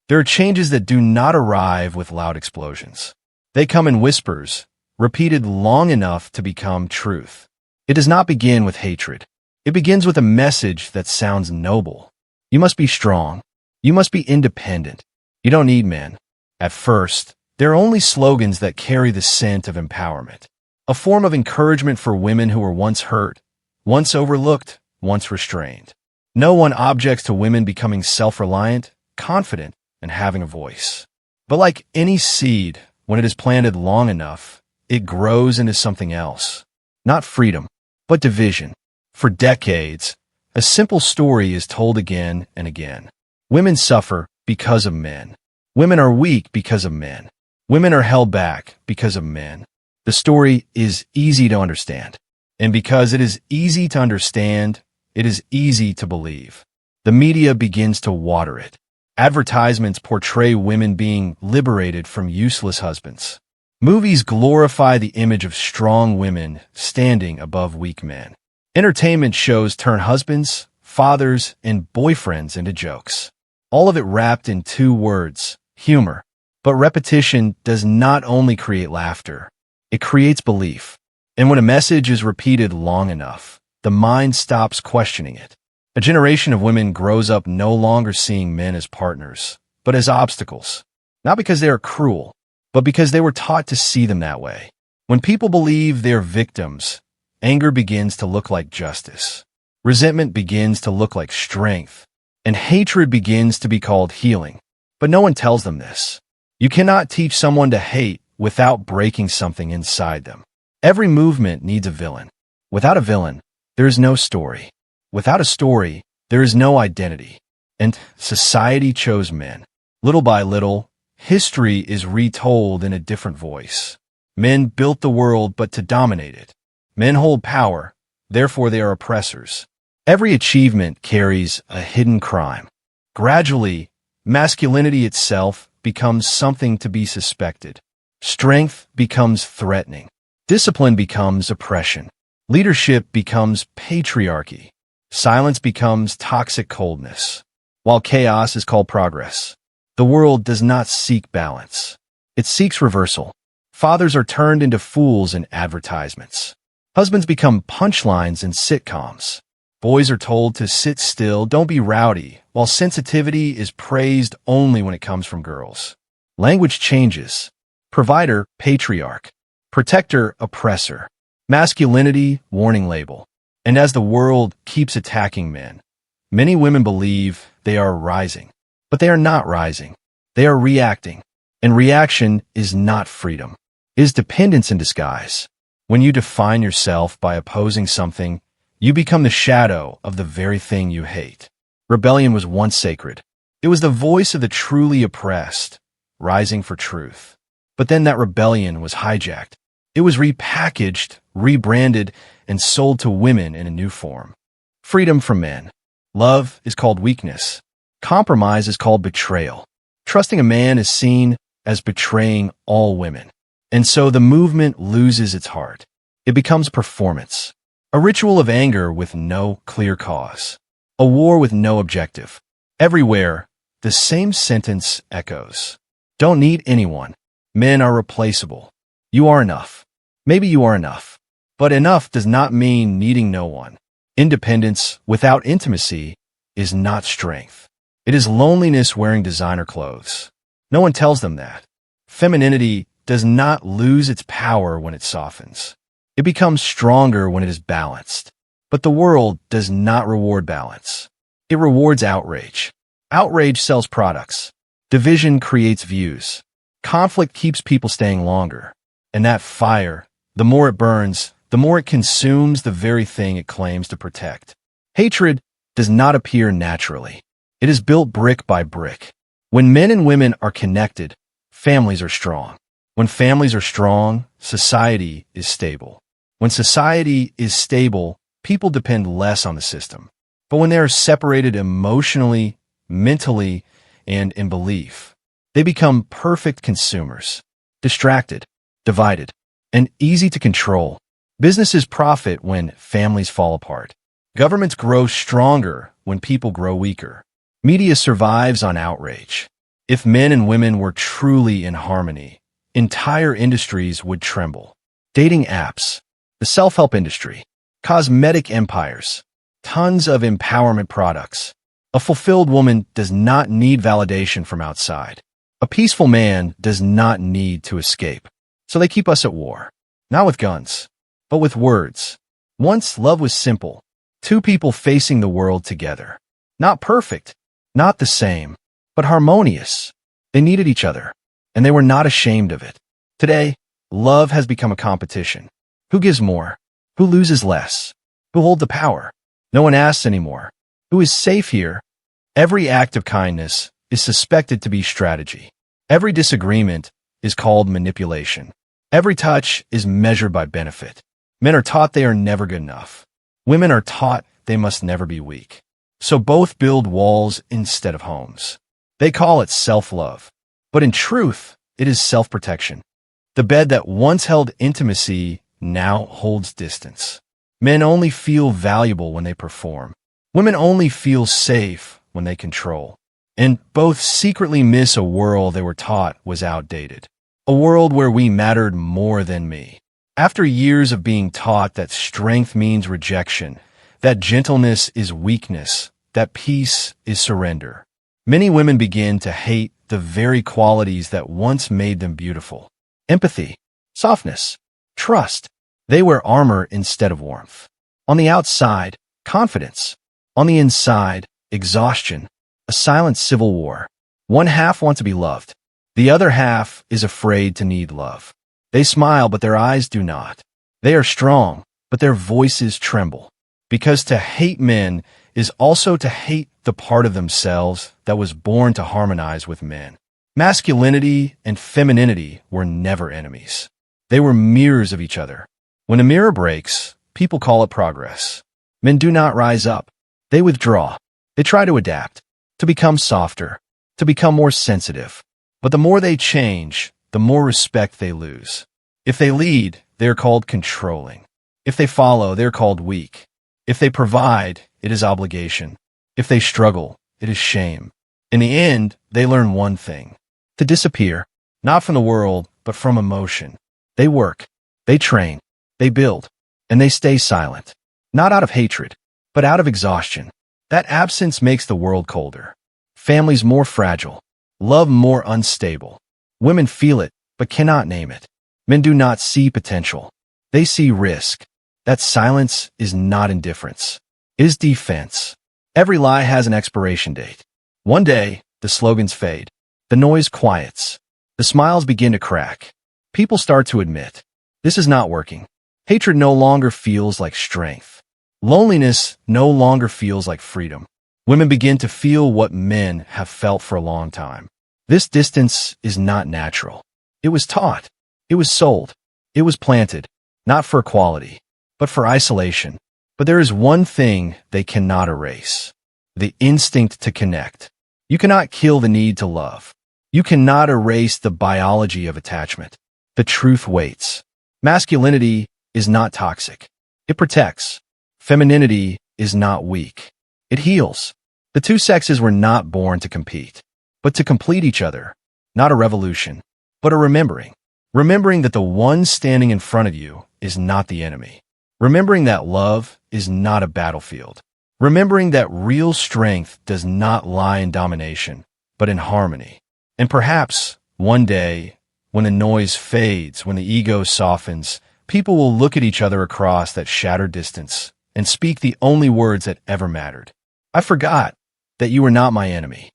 There are changes that do not arrive with loud explosions. They come in whispers, repeated long enough to become truth. It does not begin with hatred. It begins with a message that sounds noble. You must be strong. You must be independent. You don't need men. At first, they're only slogans that carry the scent of empowerment. A form of encouragement for women who were once hurt, once overlooked, once restrained. No one objects to women becoming self-reliant, confident, and having a voice. But like any seed, when it is planted long enough, it grows into something else. Not freedom, but division. For decades, a simple story is told again and again. Women suffer because of men. Women are weak because of men. Women are held back because of men. The story is easy to understand. And because it is easy to understand, it is easy to believe. The media begins to water it. Advertisements portray women being liberated from useless husbands. Movies glorify the image of strong women standing above weak men. Entertainment shows turn husbands, fathers, and boyfriends into jokes. All of it wrapped in two words, humor. But repetition does not only create laughter, it creates belief. And when a message is repeated long enough, the mind stops questioning it. A generation of women grows up no longer seeing men as partners, but as obstacles. Not because they are cruel, but because they were taught to see them that way. When people believe they're victims, anger begins to look like justice. Resentment begins to look like strength. And hatred begins to be called healing. But no one tells them this. You cannot teach someone to hate without breaking something inside them. Every movement needs a villain. Without a villain, there is no story. Without a story, there is no identity. And society chose men. Little by little, history is retold in a different voice. Men built the world but to dominate it. Men hold power, therefore they are oppressors. Every achievement carries a hidden crime. Gradually, masculinity itself becomes something to be suspected. Strength becomes threatening. Discipline becomes oppression. Leadership becomes patriarchy. Silence becomes toxic coldness. While chaos is called progress, the world does not seek balance. It seeks reversal. Fathers are turned into fools in advertisements. Husbands become punchlines in sitcoms. Boys are told to sit still, don't be rowdy, while sensitivity is praised only when it comes from girls. Language changes. Provider, patriarch. Protector, oppressor. Masculinity, warning label. And as the world keeps attacking men, many women believe they are rising. But they are not rising. They are reacting. And reaction is not freedom. It is dependence in disguise. When you define yourself by opposing something, you become the shadow of the very thing you hate. Rebellion was once sacred. It was the voice of the truly oppressed, rising for truth. But then that rebellion was hijacked. It was repackaged, rebranded, and sold to women in a new form. Freedom from men. Love is called weakness. Compromise is called betrayal. Trusting a man is seen as betraying all women. And so the movement loses its heart. It becomes performance. A ritual of anger with no clear cause. A war with no objective. Everywhere, the same sentence echoes. Don't need anyone. Men are replaceable. You are enough. Maybe you are enough. But enough does not mean needing no one. Independence without intimacy is not strength. It is loneliness wearing designer clothes. No one tells them that. Femininity does not lose its power when it softens. It becomes stronger when it is balanced. But the world does not reward balance. It rewards outrage. Outrage sells products. Division creates views. Conflict keeps people staying longer. And that fire, the more it burns, the more it consumes the very thing it claims to protect. Hatred does not appear naturally. It is built brick by brick. When men and women are connected, families are strong. When families are strong, society is stable. When society is stable, people depend less on the system. But when they are separated emotionally, mentally, and in belief, they become perfect consumers, distracted, divided, and easy to control. Businesses profit when families fall apart. Governments grow stronger when people grow weaker. Media survives on outrage. If men and women were truly in harmony, entire industries would tremble. Dating apps, the self-help industry, cosmetic empires, tons of empowerment products. A fulfilled woman does not need validation from outside. A peaceful man does not need to escape. So they keep us at war. Not with guns, but with words. Once love was simple. Two people facing the world together. Not perfect, not the same, but harmonious. They needed each other, and they were not ashamed of it. Today, love has become a competition. Who gives more? Who loses less? Who holds the power? No one asks anymore. Who is safe here? Every act of kindness is suspected to be strategy. Every disagreement is called manipulation. Every touch is measured by benefit. Men are taught they are never good enough. Women are taught they must never be weak. So both build walls instead of homes. They call it self-love. But in truth, it is self-protection. The bed that once held intimacy now holds distance. Men only feel valuable when they perform. Women only feel safe when they control. And both secretly miss a world they were taught was outdated. A world where we mattered more than me. After years of being taught that strength means rejection, that gentleness is weakness, that peace is surrender, many women begin to hate the very qualities that once made them beautiful. Empathy, softness, trust. They wear armor instead of warmth. On the outside, confidence. On the inside, exhaustion. A silent civil war. One half wants to be loved. The other half is afraid to need love. They smile, but their eyes do not. They are strong, but their voices tremble. Because to hate men is also to hate the part of themselves that was born to harmonize with men. Masculinity and femininity were never enemies. They were mirrors of each other. When a mirror breaks, people call it progress. Men do not rise up. They withdraw. They try to adapt, to become softer, to become more sensitive. But the more they change, the more respect they lose. If they lead, they are called controlling. If they follow, they are called weak. If they provide, it is obligation. If they struggle, it is shame. In the end, they learn one thing: to disappear, not from the world, but from emotion. They work, they train, they build, and they stay silent. Not out of hatred, but out of exhaustion. That absence makes the world colder. Families more fragile. Love more unstable. Women feel it, but cannot name it. Men do not see potential. They see risk. That silence is not indifference. It is defense. Every lie has an expiration date. One day, the slogans fade. The noise quiets. The smiles begin to crack. People start to admit, this is not working. Hatred no longer feels like strength. Loneliness no longer feels like freedom. Women begin to feel what men have felt for a long time. This distance is not natural. It was taught. It was sold. It was planted, not for equality, but for isolation. But there is one thing they cannot erase: the instinct to connect. You cannot kill the need to love. You cannot erase the biology of attachment. The truth waits. Masculinity is not toxic. It protects. Femininity is not weak. It heals. The two sexes were not born to compete, but to complete each other. Not a revolution, but a remembering. Remembering that the one standing in front of you is not the enemy. Remembering that love is not a battlefield. Remembering that real strength does not lie in domination, but in harmony. And perhaps, one day, when the noise fades, when the ego softens, people will look at each other across that shattered distance and speak the only words that ever mattered. I forgot that you were not my enemy.